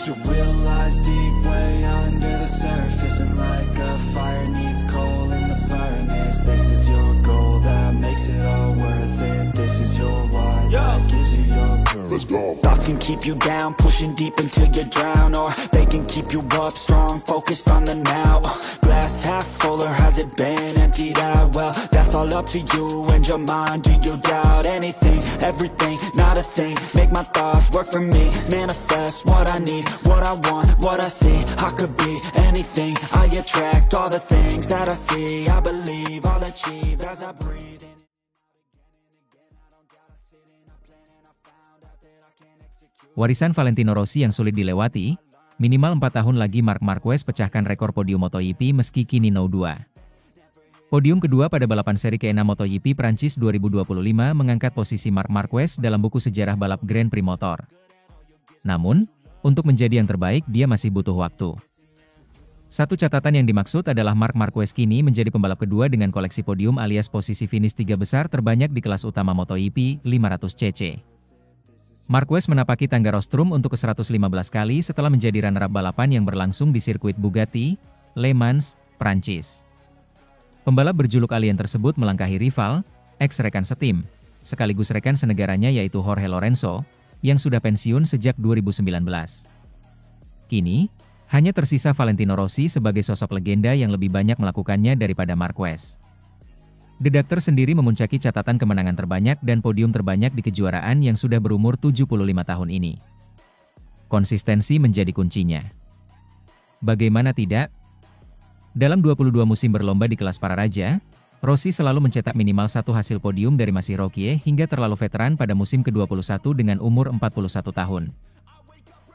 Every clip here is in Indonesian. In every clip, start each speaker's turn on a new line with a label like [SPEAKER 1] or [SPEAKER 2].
[SPEAKER 1] You realize deep way under the surface, and like a fire needs coal in the furnace. This is your goal that makes it all worth it. This is your why that gives you your purpose. Let's go. Thoughts can keep you down, pushing deep until you drown, or they can keep you up strong, focused on the now. Glass half full, or has it been emptied out? Well, that's all up to you and your mind. Do you doubt anything, everything, not a thing? Make my thoughts work for me, manifest what I need, what I want, what I see. I could be anything, I attract all the things that I see. I believe I'll achieve as I breathe in.
[SPEAKER 2] Warisan Valentino Rossi yang sulit dilewati, minimal 4 tahun lagi Marc Marquez pecahkan rekor podium MotoGP meski kini No. 2. Podium kedua pada balapan seri ke-6 MotoGP Prancis 2025 mengangkat posisi Marc Marquez dalam buku sejarah balap Grand Prix motor. Namun, untuk menjadi yang terbaik dia masih butuh waktu. Satu catatan yang dimaksud adalah Marc Marquez kini menjadi pembalap kedua dengan koleksi podium alias posisi finish 3 besar terbanyak di kelas utama MotoGP 500cc. Marquez menapaki tangga rostrum untuk ke-115 kali setelah menjadi runner-up balapan yang berlangsung di sirkuit Bugatti, Le Mans, Prancis. Pembalap berjuluk alien tersebut melangkahi rival, ex-rekan setim, sekaligus rekan senegaranya yaitu Jorge Lorenzo, yang sudah pensiun sejak 2019. Kini, hanya tersisa Valentino Rossi sebagai sosok legenda yang lebih banyak melakukannya daripada Marquez. The Doctor sendiri memuncaki catatan kemenangan terbanyak dan podium terbanyak di kejuaraan yang sudah berumur 75 tahun ini. Konsistensi menjadi kuncinya. Bagaimana tidak? Dalam 22 musim berlomba di kelas para raja, Rossi selalu mencetak minimal satu hasil podium dari Masih Rookie hingga terlalu veteran pada musim ke-21 dengan umur 41 tahun.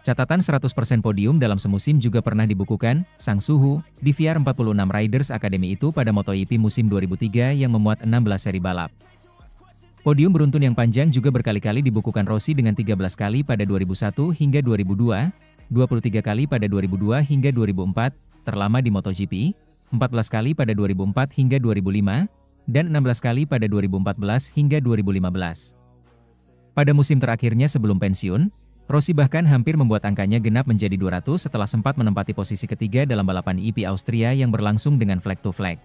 [SPEAKER 2] Catatan 100% podium dalam semusim juga pernah dibukukan Sang Suhu di VR46 Riders Academy itu pada MotoGP musim 2003 yang memuat 16 seri balap. Podium beruntun yang panjang juga berkali-kali dibukukan Rossi dengan 13 kali pada 2001 hingga 2002, 23 kali pada 2002 hingga 2004, terlama di MotoGP, 14 kali pada 2004 hingga 2005, dan 16 kali pada 2014 hingga 2015. Pada musim terakhirnya sebelum pensiun, Rossi bahkan hampir membuat angkanya genap menjadi 200 setelah sempat menempati posisi ketiga dalam balapan EP Austria yang berlangsung dengan flag to flag.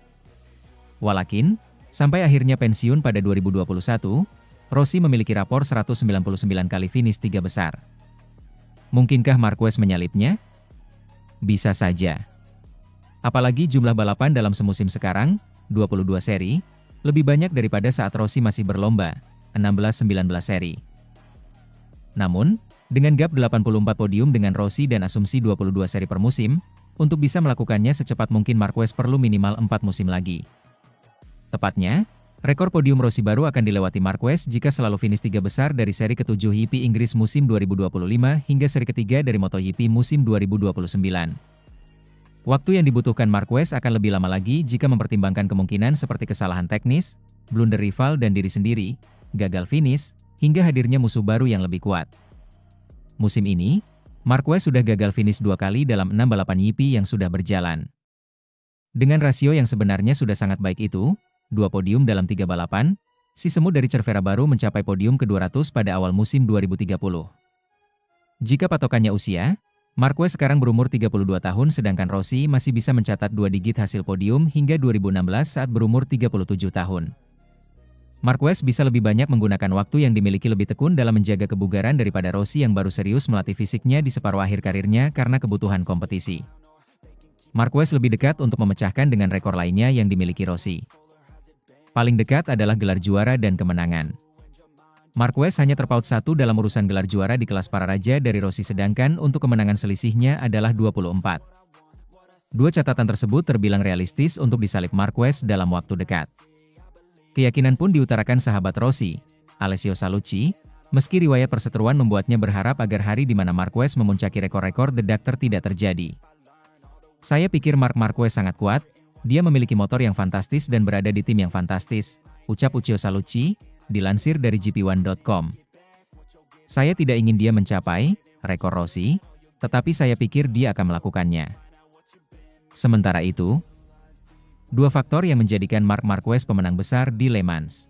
[SPEAKER 2] Walakin, sampai akhirnya pensiun pada 2021, Rossi memiliki rapor 199 kali finish 3 besar. Mungkinkah Marquez menyalipnya? Bisa saja. Apalagi jumlah balapan dalam semusim sekarang, 22 seri, lebih banyak daripada saat Rossi masih berlomba, 16-19 seri. Namun, dengan gap 84 podium dengan Rossi dan asumsi 22 seri per musim, untuk bisa melakukannya secepat mungkin Marquez perlu minimal 4 musim lagi. Tepatnya, rekor podium Rossi baru akan dilewati Marquez jika selalu finish 3 besar dari seri ke-7 GP Inggris musim 2025 hingga seri ketiga dari MotoGP musim 2029. Waktu yang dibutuhkan Marquez akan lebih lama lagi jika mempertimbangkan kemungkinan seperti kesalahan teknis, blunder rival dan diri sendiri, gagal finish, hingga hadirnya musuh baru yang lebih kuat. Musim ini, Marquez sudah gagal finish 2 kali dalam 6 balapan GP yang sudah berjalan. Dengan rasio yang sebenarnya sudah sangat baik itu, 2 podium dalam 3 balapan, si semut dari Cervera baru mencapai podium ke-200 pada awal musim 2030. Jika patokannya usia, Marquez sekarang berumur 32 tahun sedangkan Rossi masih bisa mencatat 2 digit hasil podium hingga 2016 saat berumur 37 tahun. Marquez bisa lebih banyak menggunakan waktu yang dimiliki lebih tekun dalam menjaga kebugaran daripada Rossi yang baru serius melatih fisiknya di separuh akhir karirnya karena kebutuhan kompetisi. Marquez lebih dekat untuk memecahkan dengan rekor lainnya yang dimiliki Rossi. Paling dekat adalah gelar juara dan kemenangan. Marquez hanya terpaut 1 dalam urusan gelar juara di kelas para raja dari Rossi sedangkan untuk kemenangan selisihnya adalah 24. Dua catatan tersebut terbilang realistis untuk disalip Marquez dalam waktu dekat. Keyakinan pun diutarakan sahabat Rossi, Alessio Salucci, meski riwayat perseteruan membuatnya berharap agar hari di mana Marquez memuncaki rekor-rekor The Doctor tidak terjadi. Saya pikir Marc Marquez sangat kuat, dia memiliki motor yang fantastis dan berada di tim yang fantastis, ucap Uccio Salucci, dilansir dari GP1.com. Saya tidak ingin dia mencapai rekor Rossi, tetapi saya pikir dia akan melakukannya. Sementara itu, 2 faktor yang menjadikan Marc Marquez pemenang besar di Le Mans.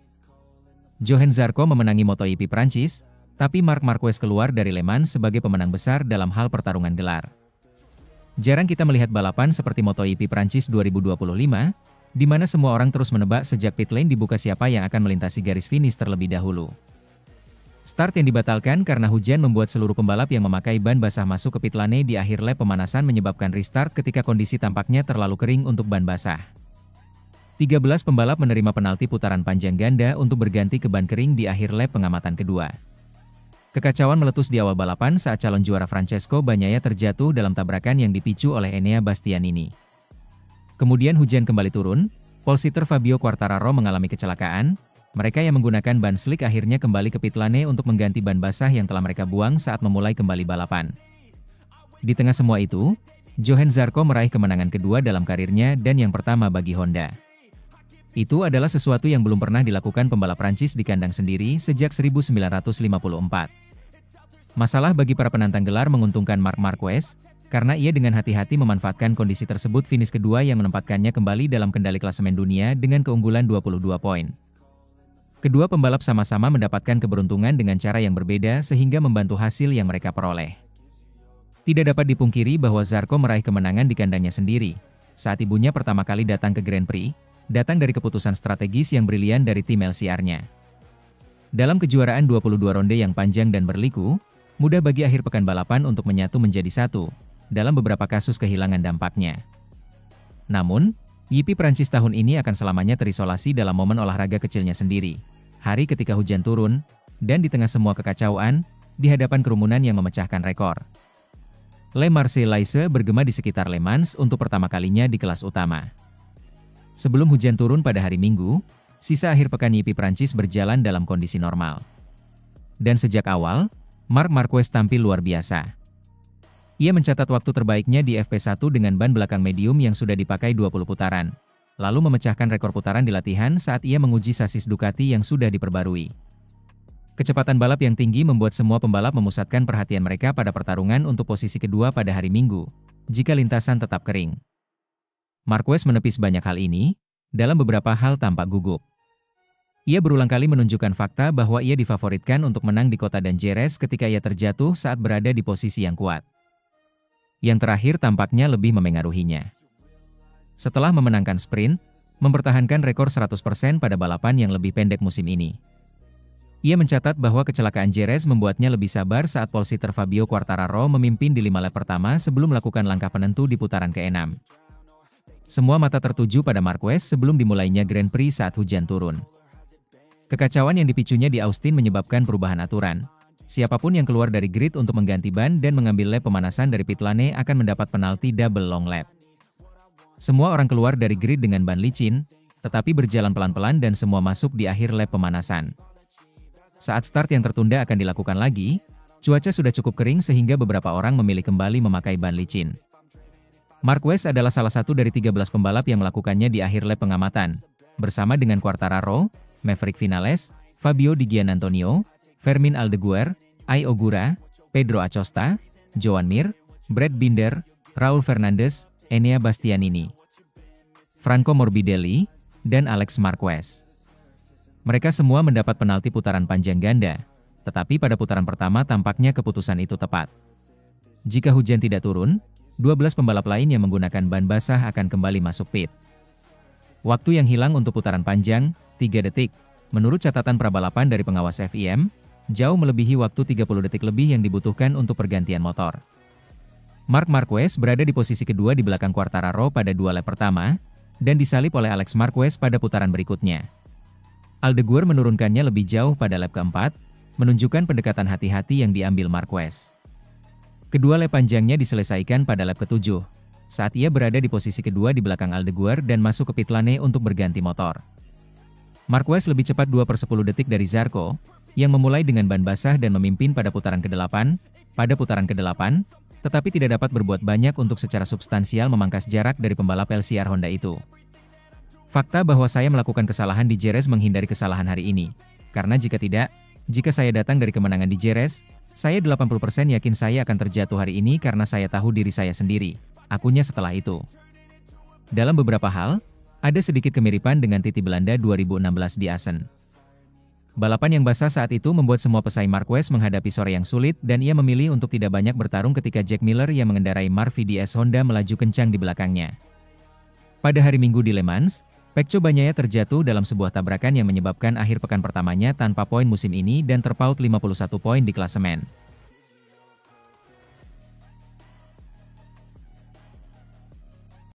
[SPEAKER 2] Johann Zarco memenangi MotoGP Prancis, Tapi Marc Marquez keluar dari Le Mans sebagai pemenang besar dalam hal pertarungan gelar. Jarang kita melihat balapan seperti MotoGP Prancis 2025, di mana semua orang terus menebak sejak pit lane dibuka siapa yang akan melintasi garis finish terlebih dahulu. Start yang dibatalkan karena hujan membuat seluruh pembalap yang memakai ban basah masuk ke pit lane di akhir lap pemanasan menyebabkan restart ketika kondisi tampaknya terlalu kering untuk ban basah. 13 pembalap menerima penalti putaran panjang ganda untuk berganti ke ban kering di akhir lap pengamatan kedua. Kekacauan meletus di awal balapan saat calon juara Francesco Bagnaia terjatuh dalam tabrakan yang dipicu oleh Enea Bastianini. Kemudian hujan kembali turun, pole sitter Fabio Quartararo mengalami kecelakaan. Mereka yang menggunakan ban slick akhirnya kembali ke pit lane untuk mengganti ban basah yang telah mereka buang saat memulai kembali balapan. Di tengah semua itu, Johann Zarco meraih kemenangan kedua dalam karirnya dan yang pertama bagi Honda. Itu adalah sesuatu yang belum pernah dilakukan pembalap Prancis di kandang sendiri sejak 1954. Masalah bagi para penantang gelar menguntungkan Marc Marquez, karena ia dengan hati-hati memanfaatkan kondisi tersebut finish kedua yang menempatkannya kembali dalam kendali klasemen dunia dengan keunggulan 22 poin. Kedua pembalap sama-sama mendapatkan keberuntungan dengan cara yang berbeda sehingga membantu hasil yang mereka peroleh. Tidak dapat dipungkiri bahwa Zarco meraih kemenangan di kandangnya sendiri, saat ibunya pertama kali datang ke Grand Prix, datang dari keputusan strategis yang brilian dari tim LCR-nya. Dalam kejuaraan 22 ronde yang panjang dan berliku, mudah bagi akhir pekan balapan untuk menyatu menjadi satu, dalam beberapa kasus kehilangan dampaknya. Namun, GP Prancis tahun ini akan selamanya terisolasi dalam momen olahraga kecilnya sendiri. Hari ketika hujan turun, dan di tengah semua kekacauan, di hadapan kerumunan yang memecahkan rekor. Le Marseillaise bergema di sekitar Le Mans untuk pertama kalinya di kelas utama. Sebelum hujan turun pada hari Minggu, sisa akhir pekan GP Prancis berjalan dalam kondisi normal. Dan sejak awal, Marc Marquez tampil luar biasa. Ia mencatat waktu terbaiknya di FP1 dengan ban belakang medium yang sudah dipakai 20 putaran, lalu memecahkan rekor putaran di latihan saat ia menguji sasis Ducati yang sudah diperbarui. Kecepatan balap yang tinggi membuat semua pembalap memusatkan perhatian mereka pada pertarungan untuk posisi kedua pada hari Minggu, jika lintasan tetap kering. Marquez menepis banyak hal ini, dalam beberapa hal tampak gugup. Ia berulang kali menunjukkan fakta bahwa ia difavoritkan untuk menang di kota dan Jerez ketika ia terjatuh saat berada di posisi yang kuat. Yang terakhir tampaknya lebih memengaruhinya. Setelah memenangkan sprint, mempertahankan rekor 100% pada balapan yang lebih pendek musim ini. Ia mencatat bahwa kecelakaan Jerez membuatnya lebih sabar saat pole sitter Fabio Quartararo memimpin di 5 lap pertama sebelum melakukan langkah penentu di putaran ke-6. Semua mata tertuju pada Marquez sebelum dimulainya Grand Prix saat hujan turun. Kekacauan yang dipicunya di Austin menyebabkan perubahan aturan. Siapapun yang keluar dari grid untuk mengganti ban dan mengambil lap pemanasan dari pit lane akan mendapat penalti double long lap. Semua orang keluar dari grid dengan ban licin, tetapi berjalan pelan-pelan dan semua masuk di akhir lap pemanasan. Saat start yang tertunda akan dilakukan lagi, cuaca sudah cukup kering sehingga beberapa orang memilih kembali memakai ban licin. Marquez adalah salah satu dari 13 pembalap yang melakukannya di akhir lap pengamatan, bersama dengan Quartararo, Maverick Vinales, Fabio Di Giannantonio, Fermin Aldeguer, Ai Ogura, Pedro Acosta, Joan Mir, Brad Binder, Raul Fernandez, Enea Bastianini, Franco Morbidelli, dan Alex Marquez. Mereka semua mendapat penalti putaran panjang ganda, tetapi pada putaran pertama tampaknya keputusan itu tepat. Jika hujan tidak turun, 12 pembalap lain yang menggunakan ban basah akan kembali masuk pit. Waktu yang hilang untuk putaran panjang, 3 detik, menurut catatan prabalapan dari pengawas FIM, jauh melebihi waktu 30 detik lebih yang dibutuhkan untuk pergantian motor. Marc Marquez berada di posisi kedua di belakang Quartararo pada 2 lap pertama, dan disalip oleh Alex Marquez pada putaran berikutnya. Aldeguer menurunkannya lebih jauh pada lap keempat, menunjukkan pendekatan hati-hati yang diambil Marquez. Kedua lap panjangnya diselesaikan pada lap ke-7, saat ia berada di posisi kedua di belakang Aldeguer dan masuk ke pit lane untuk berganti motor. Marquez lebih cepat 2/10 detik dari Zarco, yang memulai dengan ban basah dan memimpin pada putaran ke-8, tetapi tidak dapat berbuat banyak untuk secara substansial memangkas jarak dari pembalap LCR Honda itu. Fakta bahwa saya melakukan kesalahan di Jerez menghindari kesalahan hari ini, karena jika saya datang dari kemenangan di Jerez, saya 80% yakin saya akan terjatuh hari ini karena saya tahu diri saya sendiri, akunya setelah itu. Dalam beberapa hal, ada sedikit kemiripan dengan Titi Belanda 2016 di Assen. Balapan yang basah saat itu membuat semua pesaing Marquez menghadapi sore yang sulit dan ia memilih untuk tidak banyak bertarung ketika Jack Miller yang mengendarai Mercedes Honda melaju kencang di belakangnya. Pada hari Minggu di Le Mans, Pecco Bagnaia terjatuh dalam sebuah tabrakan yang menyebabkan akhir pekan pertamanya tanpa poin musim ini dan terpaut 51 poin di klasemen.